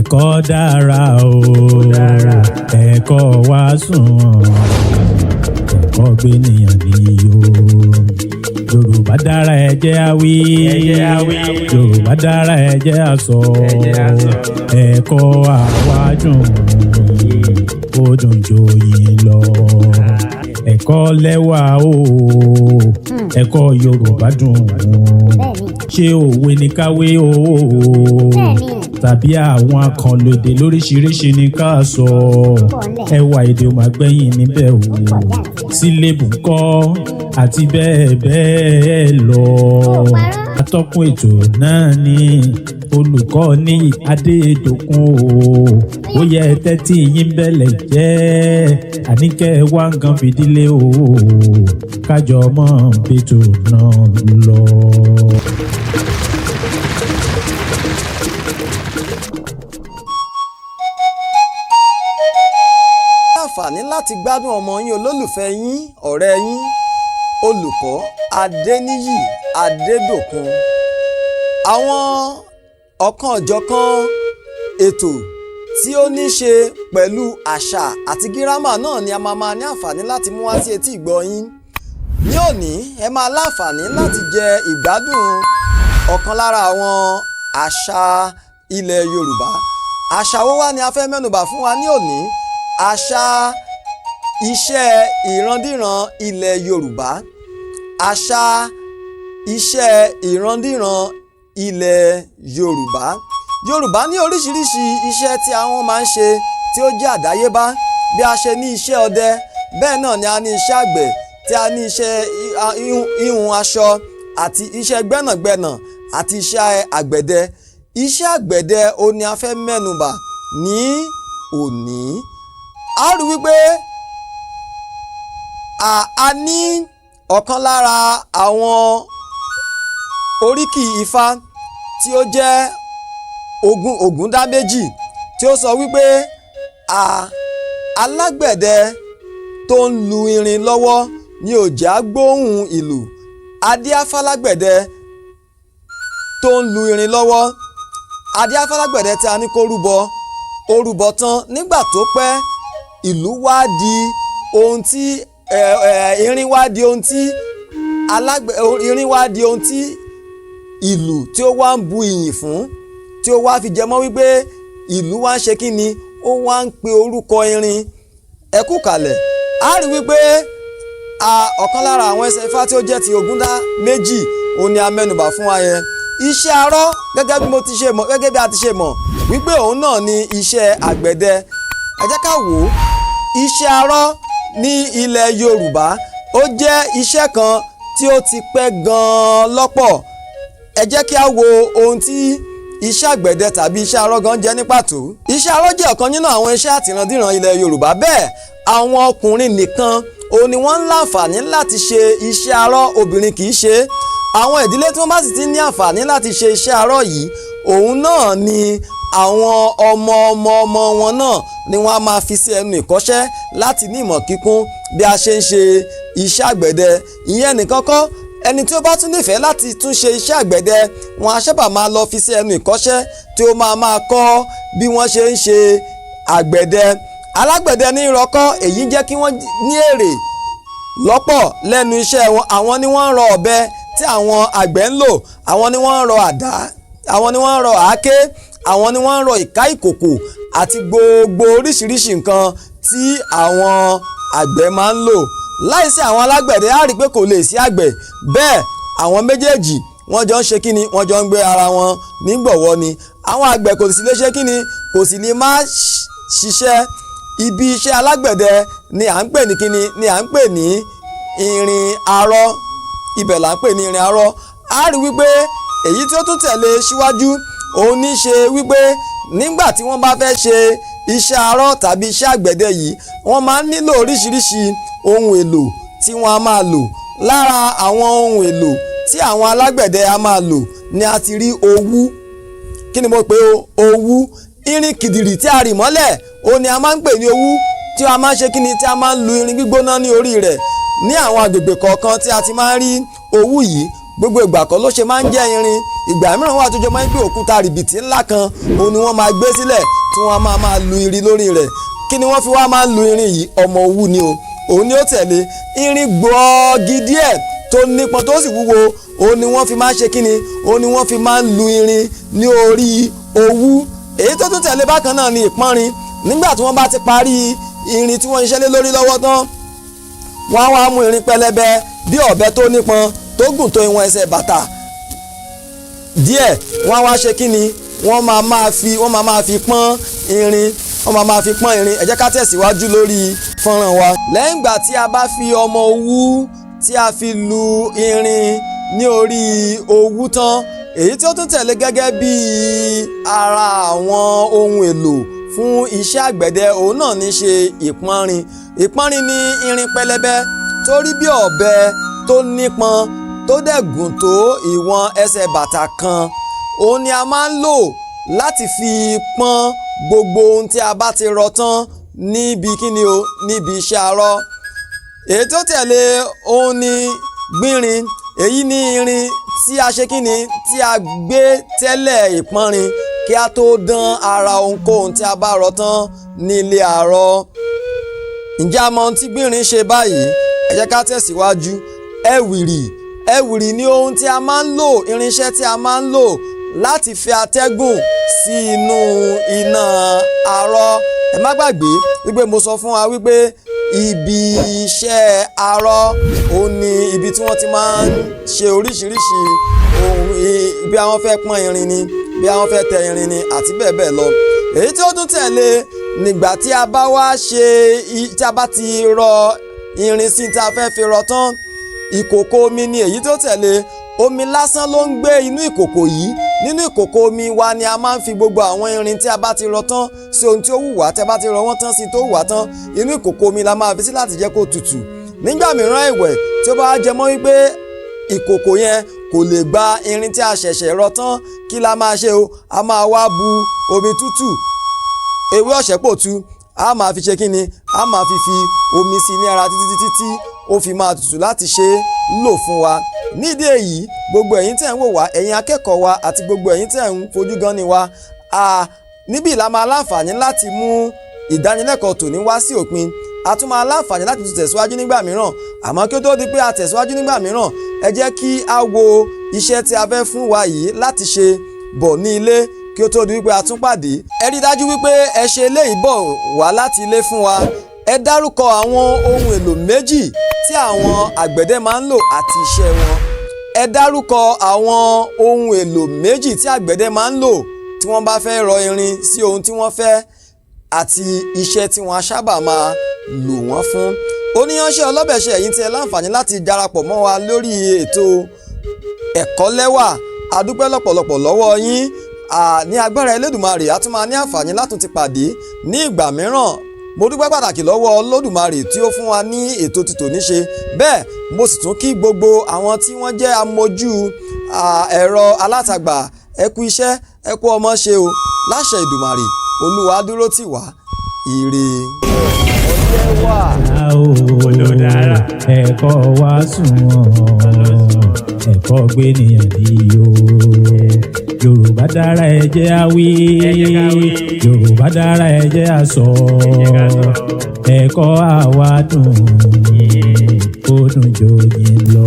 ẹ̀kọ́ dára o ẹ̀kọ́ wá sùn ẹ̀kọ́ gbé nìyàn níyó Yorùbá dára ẹ jẹ́ á wí Yorùbá dára ẹ jẹ́ á sọ ẹ̀kọ́ àwájùn ó dùn joyin lọ ẹ̀kọ́ lẹ́wà o ẹ̀kọ́ Yorùbá dùn ṣé òwe ní káwé o tàbí àwọn àkànlò èdè lóríṣiríṣi ní ká sọ ẹwà èdè ò máa gbẹ̀yìn níbẹ̀ o sílébù ńkọ́ àti bẹ́ẹ̀ bẹ́ẹ̀ lọ atọ́kùn ètò náà ni olùkọ́ ní Adédòkun ó yẹ tẹ́tí yín bẹ̀lẹ̀ jẹ́ àníkẹ́ wá nǹkan fìdílé o kájọ mọ́ bẹ́tò náà lọ. àǹfààní láti gbádùn ọmọ yín olólùfẹ́ yín ọ̀rẹ́ yín olùkọ́ Adéníyì Adédòkun. Àwọn ọ̀kan-ò-jọ̀kan ètò tí ó ní ṣe pẹ̀lú àṣà àti gírámà náà ni a máa ní àǹfààní láti mú wá sí etí ìgbọ́ yín. Ní òní ẹ máa láǹfààní láti jẹ ìgbádùn ọ̀kan lára àwọn àṣà ilẹ̀ Yorùbá. Àṣà wo wá ni a fẹ́ mẹ́nubà fún wa ní òní? Àṣà iṣẹ́ ìrandíran ilẹ̀ Yorùbá. Àṣà iṣẹ́ ìrandíran ilẹ̀ Yorùbá. Yorùbá ní oríṣiríṣi iṣẹ́ tí àwọn máa ń ṣe tí ó jẹ́ àdáyébá. Bí a ṣe ní iṣẹ́ ọdẹ, bẹ́ẹ̀ náà ni a ní iṣẹ́ àgbẹ̀, tí a ní iṣẹ́ híhun aṣọ àti iṣẹ́ gbẹ́nàgbẹ́nà àti iṣẹ́ àgbẹ̀dẹ. Iṣẹ́ àgbẹ̀dẹ ó ní a fẹ́ mẹ́nubà ní òní. A rí wípé a ní ọ̀kan lára àwọn oríkì Ifá tí ó jẹ́ Ògúndáméjì tí ó sọ wípé alágbẹ̀dẹ tó ń lu irin lọ́wọ́ ni ò já gbóhùn ìlù. Adíáfálágbẹ̀dẹ tó ń lu irin lọ́wọ́. Adíáfálágbẹ̀dẹ tí a ní kó rúbọ ó rúbọ tán nígbà tó pẹ́ ìlú wá di ohun tí irin wá di ohun tí irin wá di ohun tí ìlú tí ó wá ń bu ìyìn fún, tí ó wá fi jẹmọ́ wípé ìlú wá ń ṣe kí ni, ó wá ń pe orúkọ irin. Ẹ kú kalẹ̀. A rí wípé ọ̀kan lára àwọn ẹsẹ̀ Ifá tí ó jẹ́ ti Ògúndáméjì òun ni a mẹ́nubà fún wa yẹn. Iṣẹ́ arọ́ gẹ́gẹ́ bí a ti ṣe mọ̀ wípé òun náà ni iṣẹ́ àgbẹ̀dẹ. Ẹ jẹ́ ká wò ó. Iṣẹ́ arọ́ ní ilẹ̀ Yorùbá ó jẹ́ iṣẹ́ kan tí ó ti pẹ́ gan-an lọ́pọ̀. Ẹ jẹ́ kí a wo ohun tí iṣẹ́ àgbẹ̀dẹ tàbí iṣẹ́ arọ́ gan jẹ́ ní pàtó. Iṣẹ́ arọ́ jẹ́ ọ̀kan nínú àwọn iṣẹ́ àtìrandíran ilẹ̀ Yorùbá. Bẹ́ẹ̀ àwọn ọkùnrin nìkan òun ni wọ́n ń láǹfààní láti ṣe iṣẹ́ arọ́, obìnrin kì í ṣe. Àwọn ìdílé tí wọ́n bá sì ti ní àǹfààní láti ṣe iṣẹ́ arọ́ yìí, òun náà ni àwọn ọmọ wọn náà ni wọ́n á máa fi sí ẹnu ìkọ́ṣẹ́ láti ní ìmọ̀ kíkún bí a ṣe ń ṣe iṣẹ́ àgbẹ̀dẹ. Ìyẹn nìkan kọ́, ẹni tí ó bá tún nífẹ̀ẹ́ láti tún ṣe iṣẹ́ àgbẹ̀dẹ, wọn á sábà máa lọ fi sí ẹnu ìkọ́ṣẹ́ tí ó máa kọ́ bí wọ́n ṣe ń ṣe àgbẹ̀dẹ. Alágbẹ̀dẹ ní ìrọ̀kọ́, èyí jẹ́ kí wọ́n ní èrè lọ́pọ̀ lẹ́nu iṣẹ́ wọn. Àwọn ni wọ́n ń rọ ọ̀bẹ tí àwọn àgbẹ̀ ń lò, àwọn ni wọ́n ń rọ àdá, àwọn ni wọ́n ń rọ àáké, àwọn ni wọ́n ń rọ ìká ìkòkò àti gbogbo oríṣiríṣi nǹkan tí àwọn àgbẹ̀ máa ń lò. Láìsí àwọn alágbẹ̀dẹ á rí pé kò lè sí àgbẹ̀. Bẹ́ẹ̀ àwọn méjèèjì wọ́n jọ ń ṣe kíni, wọ́n jọ ń gbé ara wọn nígbọ̀wọ́ ni. Àwọn àgbẹ̀ kò sì lè ṣe kíni, kò sì lè má ṣiṣẹ́. Ibi iṣẹ́ alágbẹ̀dẹ ni à ń pè ní kíni, ni à ń pè ní irin arọ́. Ibẹ̀ là ń pè ní irin arọ́. A rí wípé èyí tí ó tún tẹ̀lé síwájú òun ní ṣe wípé nígbà tí wọ́n bá fẹ́ ṣe iṣẹ́ arọ́ tàbí iṣẹ́ àgbẹ̀dẹ yìí, wọ́n máa ń nílò oríṣiríṣi ohun èlò tí wọ́n á máa lò. Lára àwọn ohun èlò tí àwọn alágbẹ̀dẹ á máa lò ni a ti rí owú. Kí ni mo pè o? Owú. Irin kìdìrì tí a rì mọ́lẹ̀ òun ni a máa ń pè ní owú, tí a máa ń ṣe kíni, tí a máa ń lu irin gbígbóná ní orí rẹ̀. Ní àwọn agbègbè kọ̀ọ̀kan tí a ti máa ń rí owú yìí, gbogbo ìgbà kan ló ṣe máa ń jẹ́ irin. Ìgbà mìíràn wà tó jọ máa ń gbé òkúta rìbìtì ńlá kan òun ni wọ́n máa gbé sílẹ̀ tí wọ́n máa lu irin lórí rẹ̀. Kí ni wọ́n fi wá máa lu irin yìí? Ọmọ òwú ni o, òun ni ó tẹ̀lé. Irin gbọ́ọ́gì díẹ̀ tó nípọn tó sì wúwo, òun ni wọ́n fi máa ń ṣe kíni, òun ni wọ́n fi máa ń lu irin ní orí òwú. Èyí tó tún tẹ̀lé bákan náà ni ìpọ́nrin. Nígbà tí wọ́n bá ti parí irin tí wọ́n ṣiṣẹ́ lé lórí lọ́wọ́ tán, wọ́n á wá mú irin pẹlẹbẹ bí ọ̀bẹ tó nípọn tó gùn tó ìwọ̀n ẹsẹ̀ bàtà díẹ̀, wọ́n á wá ṣe kíni, wọ́n máa máa fi pọ́n irin, ẹ jẹ́ ká tẹ̀síwájú lórí fọ́nrán wa. Lẹ́yìn ìgbà tí a bá fi ọmọ òwú tí a fi lu irin ní orí òwú tán, èyí tí ó tún tẹ̀lé gẹ́gẹ́ bí ara àwọn ohun èlò fún iṣẹ́ àgbẹ̀dẹ, òun náà ní ṣe ìpọ́nrin. Ìpọ́nrin ni irin pẹlẹbẹ tó rí bí ọ̀bẹ tó nípọn tó dẹ̀ gùn tó ìwọ̀n ẹsẹ̀ bàtà kan. Òun ni a máa ń lò láti fi pọ́n gbogbo ohun tí a bá ti rọ tán níbi kíni o, níbi iṣẹ́ arọ. Èyí tó tẹ̀lé òun ni gbínrin. Èyí ni irin tí a ṣe kíni, tí a gbé tẹ́lẹ̀ ìpọ́nrin kí a tó dán ara ohunkóhun tí a bá rọ tán ní ilé àrọ. Ǹjẹ́ a mọ ohun tí gbínrin ṣe báyìí? Ẹ jẹ́ ká tẹ̀síwájú. Ẹ̀wìrì ni ohun tí a máa ń lò, irinṣẹ́ tí a máa ń lò láti fi atẹ́gùn sí inú iná arọ. Ẹ má gbàgbé wípé mo sọ fún wa wípé ibi iṣẹ́ arọ òun ni ibi tí wọ́n ti máa ń ṣe oríṣiríṣi ohun, bí àwọn fẹ́ pọ́n irin ni, bí àwọn fẹ́ tẹ irin ni àti bẹ́ẹ̀ bẹ́ẹ̀ lọ. Èyí tí ó tún tẹ̀lé nígbà tí a bá wá tí a bá ti rọ irin sí tí a fẹ́ fi rọ tán, ìkòkò omi ni èyí tó tẹ̀lé. Omi lásán ló ń gbé inú ìkòkò yìí. Nínú ìkòkò omi wa ni a máa ń fi gbogbo àwọn irin tí a bá ti rọ tán sí ohun tí ó wù wá. Tí a bá ti rọ wọ́n tán sí tó wù wá tán, inú ìkòkò omi la máa fi sí láti jẹ́ kó tutù. Nígbà mìíràn ẹ̀wẹ̀ tí ó bá jẹ mọ́ wípé ìkòkò yẹn kò lè gba irin tí a ṣẹ̀ṣẹ̀ rọ tán, kí la máa ṣe o? A máa wá bu omi tútù, ewé ọ̀ṣẹ́pòtu, a máa fi ṣe kíni, a máa fi omi sí ní ara títí tí ó fi máa tutù láti ṣe lò fún wa. Nídìí èyí, gbogbo ẹ̀yin tẹ́ ń wò wá, ẹ̀yin akẹ́kọ̀ọ́ wa àti gbogbo ẹ̀yin tẹ́ ń fojú gan ni wa, níbí la máa láǹfààní láti mú ìdánilẹ́kọ̀ọ́ tòní wá sí òpin. A tún máa láǹfààní láti tún tẹ̀síwájú nígbà mìíràn, àmọ́ kí ó tó di pé a tẹ̀síwájú nígbà mìíràn, ẹ jẹ́ kí a wo iṣẹ́ tí a fẹ́ fún wa yìí láti ṣe bọ̀ ní ilé kí ó tó di wípé a tún pàdé. Ẹ rí dájú wípé ẹ ṣe eléyìí bọ̀ wá láti ilé fún wa. Ẹ dárúkọ àwọn ohun èlò méjì tí àwọn àgbẹ̀dẹ máa ń lò àti iṣẹ́ wọn. Ẹ dárúkọ àwọn ohun èlò méjì tí àgbẹ̀dẹ máa ń lò tí wọ́n bá fẹ́ rọ irin sí ohun tí wọ́n fẹ́ àti iṣẹ́ tí wọ́n sábà máa lò wọ́n fún. Oníyanṣẹ́ ọlọ́bẹ̀ṣẹ́ ẹ̀yin tí ẹ láǹfààní láti darapọ̀ mọ́ wa lórí ètò ẹ̀kọ́ lẹ́wà. A dúpẹ́ lọ́pọ̀lọpọ̀ lọ́wọ́ yín. Ní agbára Elédùmarè a tún máa ní àǹfààní látún ti pàdé ní ìgbà mìíràn. Mo dúpẹ́ pàtàkì lọ́wọ́ Olódùmarè tí ó fún wa ní ètò ti tòní ṣe. Bẹ́ẹ̀ mo sì tún kí gbogbo àwọn tí wọ́n jẹ́ amójú ẹ̀rọ alátagbà, ẹ kú iṣẹ́, ẹ kú ọmọ ṣe o. Láṣẹ Ìdùmarè, Olúwa dúró tì wá. Ire ọjẹ́ wà. Olùdára ẹ̀kọ́ wa sunwọ̀n, ẹ̀kọ́ gbé nìyàn níyó. Yorùbá dára ẹ jẹ́ a wí, Yorùbá dára ẹ jẹ́ a sọ, ẹ̀kọ́ àwa dùn, ó dùn jòyìn lọ.